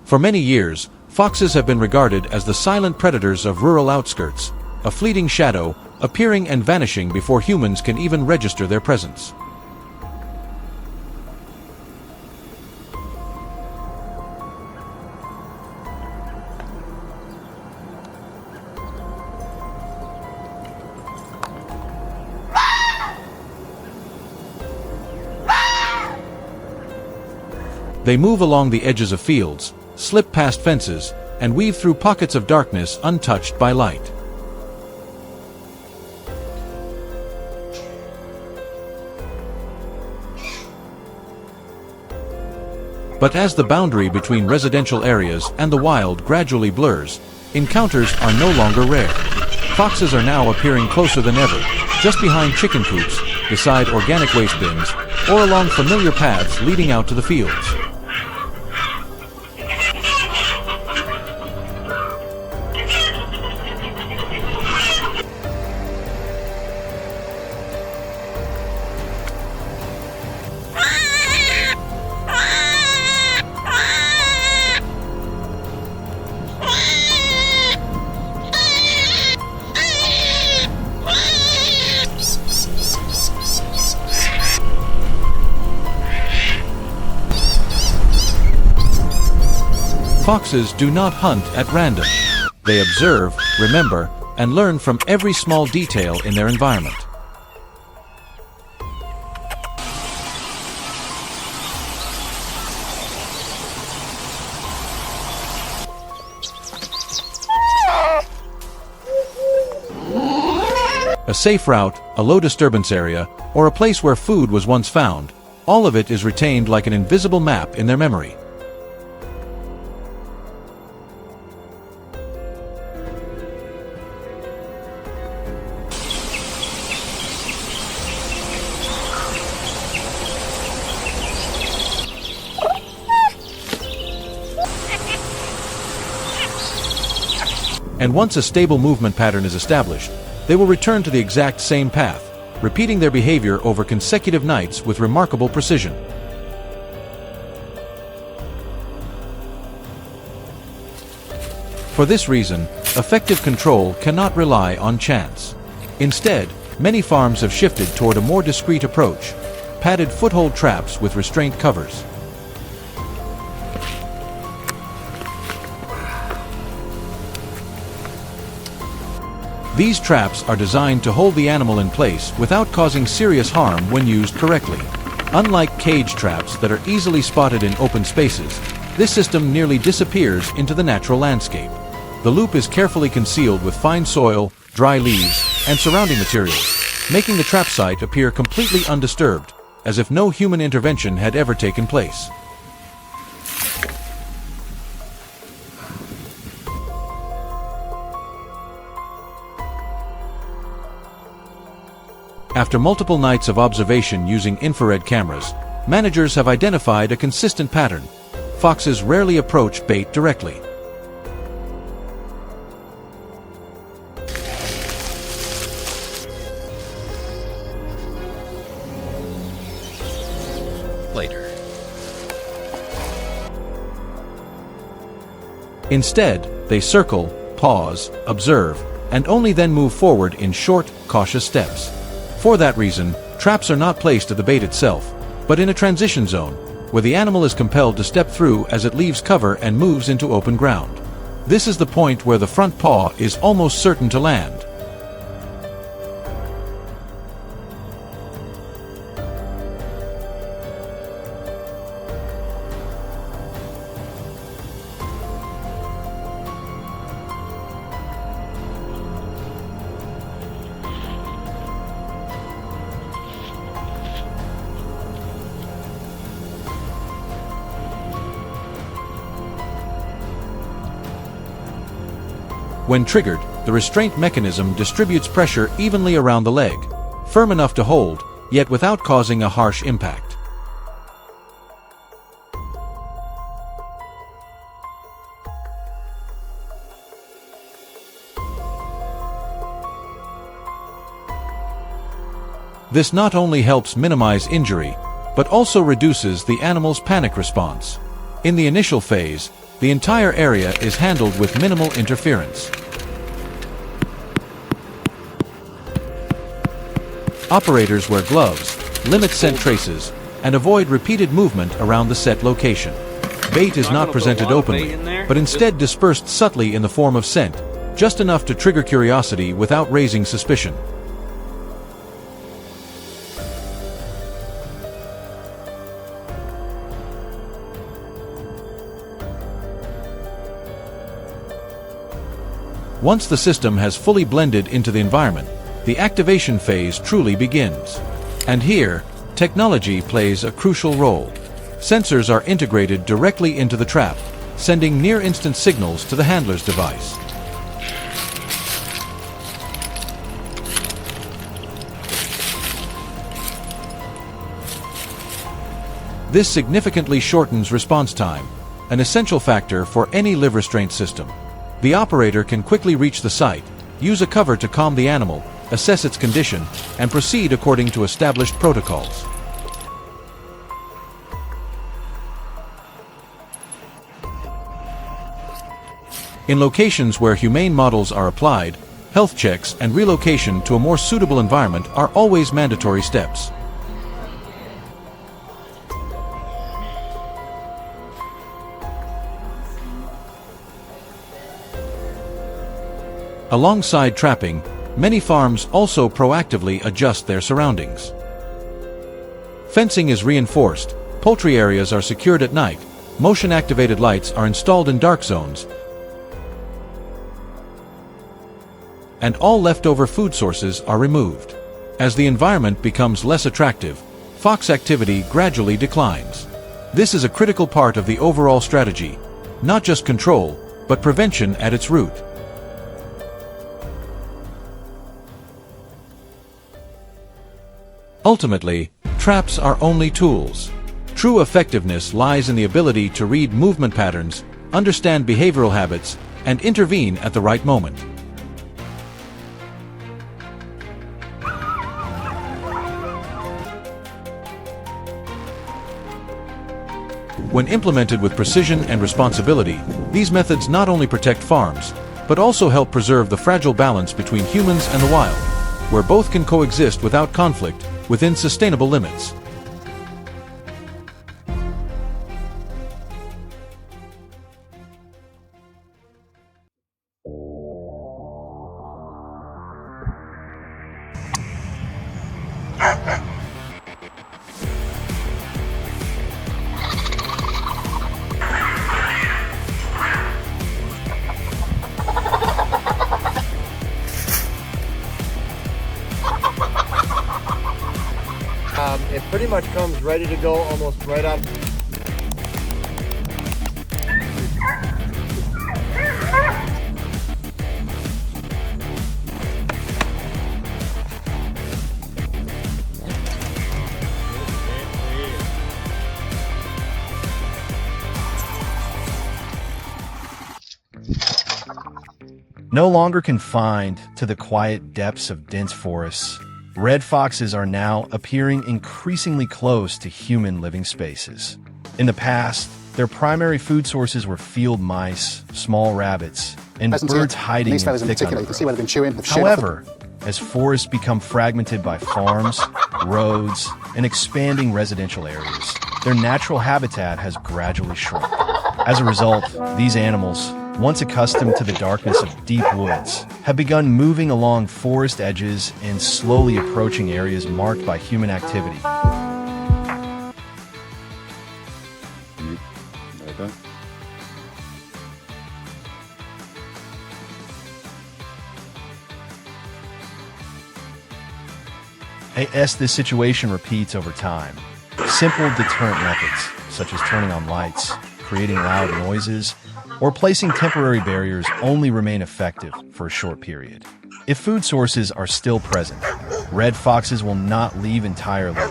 For many years, foxes have been regarded as the silent predators of rural outskirts, a fleeting shadow, appearing and vanishing before humans can even register their presence. They move along the edges of fields, slip past fences, and weave through pockets of darkness untouched by light. But as the boundary between residential areas and the wild gradually blurs, encounters are no longer rare. Foxes are now appearing closer than ever, just behind chicken coops, beside organic waste bins, or along familiar paths leading out to the fields. Foxes do not hunt at random. They observe, remember, and learn from every small detail in their environment. A safe route, a low disturbance area, or a place where food was once found, all of it is retained like an invisible map in their memory. And once a stable movement pattern is established, they will return to the exact same path, repeating their behavior over consecutive nights with remarkable precision. For this reason, effective control cannot rely on chance. Instead, many farms have shifted toward a more discreet approach: padded foothold traps with restraint covers. These traps are designed to hold the animal in place without causing serious harm when used correctly. Unlike cage traps that are easily spotted in open spaces, this system nearly disappears into the natural landscape. The loop is carefully concealed with fine soil, dry leaves, and surrounding materials, making the trap site appear completely undisturbed, as if no human intervention had ever taken place. After multiple nights of observation using infrared cameras, managers have identified a consistent pattern. Foxes rarely approach bait directly. Later. Instead, they circle, pause, observe, and only then move forward in short, cautious steps. For that reason, traps are not placed at the bait itself, but in a transition zone, where the animal is compelled to step through as it leaves cover and moves into open ground. This is the point where the front paw is almost certain to land. When triggered, the restraint mechanism distributes pressure evenly around the leg, firm enough to hold, yet without causing a harsh impact. This not only helps minimize injury, but also reduces the animal's panic response. In the initial phase, The entire area is handled with minimal interference. Operators wear gloves, limit scent traces, and avoid repeated movement around the set location. Bait is not presented openly, but instead dispersed subtly in the form of scent, just enough to trigger curiosity without raising suspicion. Once the system has fully blended into the environment, the activation phase truly begins. And here, technology plays a crucial role. Sensors are integrated directly into the trap, sending near-instant signals to the handler's device. This significantly shortens response time, an essential factor for any live restraint system. The operator can quickly reach the site, use a cover to calm the animal, assess its condition, and proceed according to established protocols. In locations where humane models are applied, health checks and relocation to a more suitable environment are always mandatory steps. Alongside trapping, many farms also proactively adjust their surroundings. Fencing is reinforced, poultry areas are secured at night, motion-activated lights are installed in dark zones, and all leftover food sources are removed. As the environment becomes less attractive, fox activity gradually declines. This is a critical part of the overall strategy, not just control, but prevention at its root. Ultimately, traps are only tools. True effectiveness lies in the ability to read movement patterns, understand behavioral habits, and intervene at the right moment. When implemented with precision and responsibility, these methods not only protect farms, but also help preserve the fragile balance between humans and the wild, where both can coexist without conflict, within sustainable limits. It pretty much comes ready to go almost right on. No longer confined to the quiet depths of dense forests, red foxes are now appearing increasingly close to human living spaces. In the past, their primary food sources were field mice, small rabbits, and birds hiding in thick undergrowth. However, as forests become fragmented by farms, roads, and expanding residential areas, their natural habitat has gradually shrunk. As a result, these animals, once accustomed to the darkness of deep woods, have begun moving along forest edges and slowly approaching areas marked by human activity. As this situation repeats over time, simple deterrent methods, such as turning on lights, creating loud noises, or placing temporary barriers only remain effective for a short period. If food sources are still present, red foxes will not leave entirely,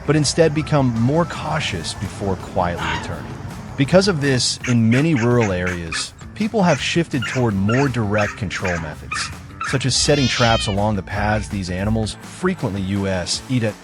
but instead become more cautious before quietly returning. Because of this, in many rural areas, people have shifted toward more direct control methods, such as setting traps along the paths these animals frequently eat at.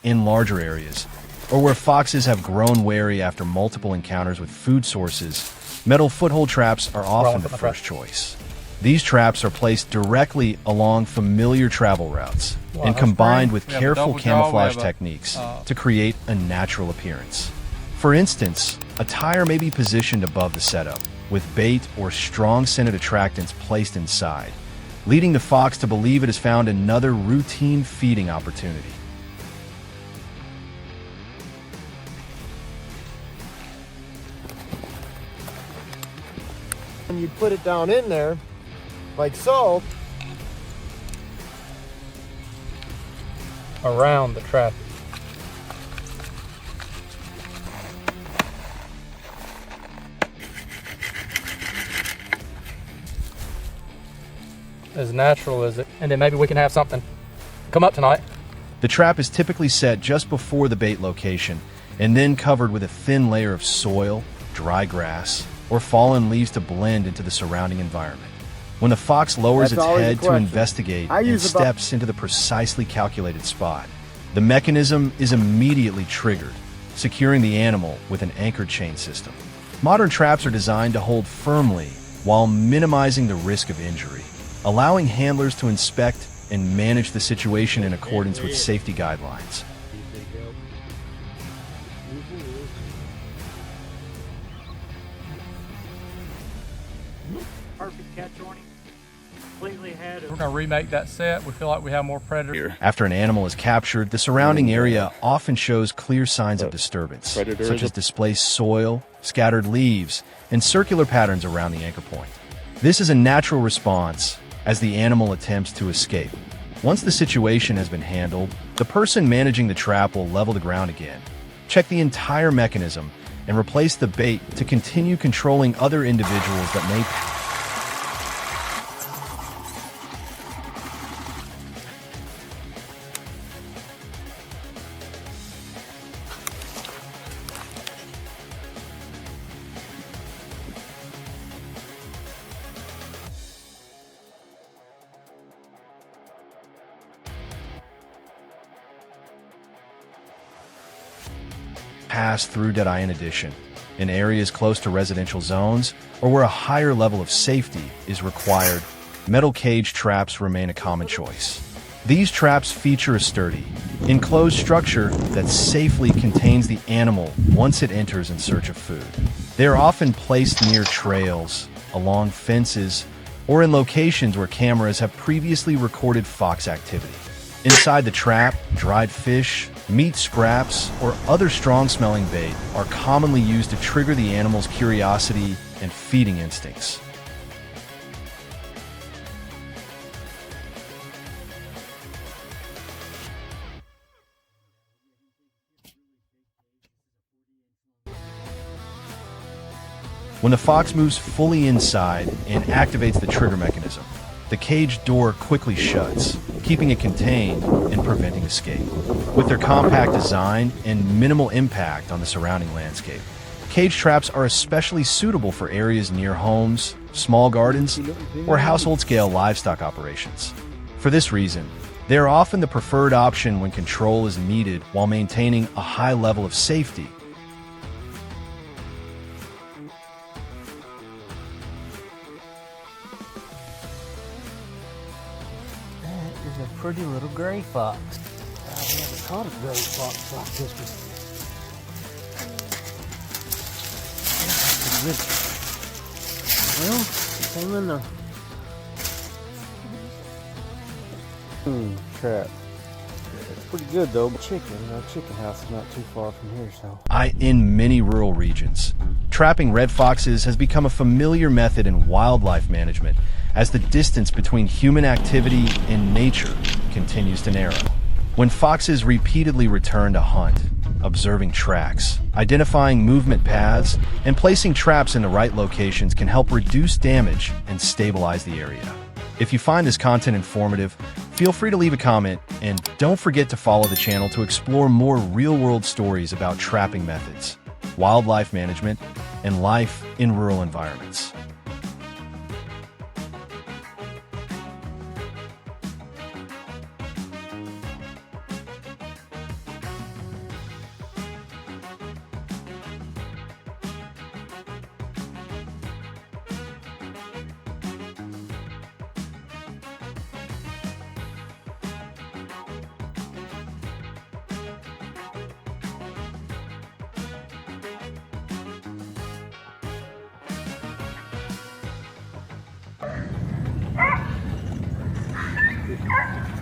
in larger areas, or where foxes have grown wary after multiple encounters with food sources, metal foothold traps are often the first choice. These traps are placed directly along familiar travel routes and combined with careful camouflage techniques to create a natural appearance. For instance, a tire may be positioned above the setup, with bait or strong-scented attractants placed inside, leading the fox to believe it has found another routine feeding opportunity. When you put it down in there, like so, around the trap. As natural as it, and then maybe we can have something come up tonight. The trap is typically set just before the bait location and then covered with a thin layer of soil, dry grass, or fallen leaves to blend into the surrounding environment. When the fox lowers its head to investigate and steps into the precisely calculated spot, the mechanism is immediately triggered, securing the animal with an anchor chain system. Modern traps are designed to hold firmly while minimizing the risk of injury, allowing handlers to inspect and manage the situation in accordance with safety guidelines. Perfect catch on him. Completely had it. We're going to remake that set. We feel like we have more predators. After an animal is captured, the surrounding area often shows clear signs of disturbance, such as displaced soil, scattered leaves, and circular patterns around the anchor point. This is a natural response as the animal attempts to escape. Once the situation has been handled, the person managing the trap will level the ground again, check the entire mechanism, and replace the bait to continue controlling other individuals that may pass through dead-eye addition in areas close to residential zones or where a higher level of safety is required. Metal cage traps remain a common choice. These traps feature a sturdy, enclosed structure that safely contains the animal once it enters in search of food. They are often placed near trails, along fences, or in locations where cameras have previously recorded fox activity. Inside the trap, dried fish, meat scraps, or other strong-smelling bait are commonly used to trigger the animal's curiosity and feeding instincts. When the fox moves fully inside and activates the trigger mechanism, the cage door quickly shuts, keeping it contained and preventing escape. With their compact design and minimal impact on the surrounding landscape, cage traps are especially suitable for areas near homes, small gardens, or household-scale livestock operations. For this reason, they are often the preferred option when control is needed while maintaining a high level of safety. A pretty little gray fox. I've never caught a gray fox like this one. Well, it came in the trap. It's pretty good though. Chicken, our chicken house is not too far from here, so. In many rural regions, trapping red foxes has become a familiar method in wildlife management as the distance between human activity and nature continues to narrow. When foxes repeatedly return to hunt, observing tracks, identifying movement paths, and placing traps in the right locations can help reduce damage and stabilize the area. If you find this content informative, feel free to leave a comment, and don't forget to follow the channel to explore more real-world stories about trapping methods, wildlife management, and life in rural environments. Perfect.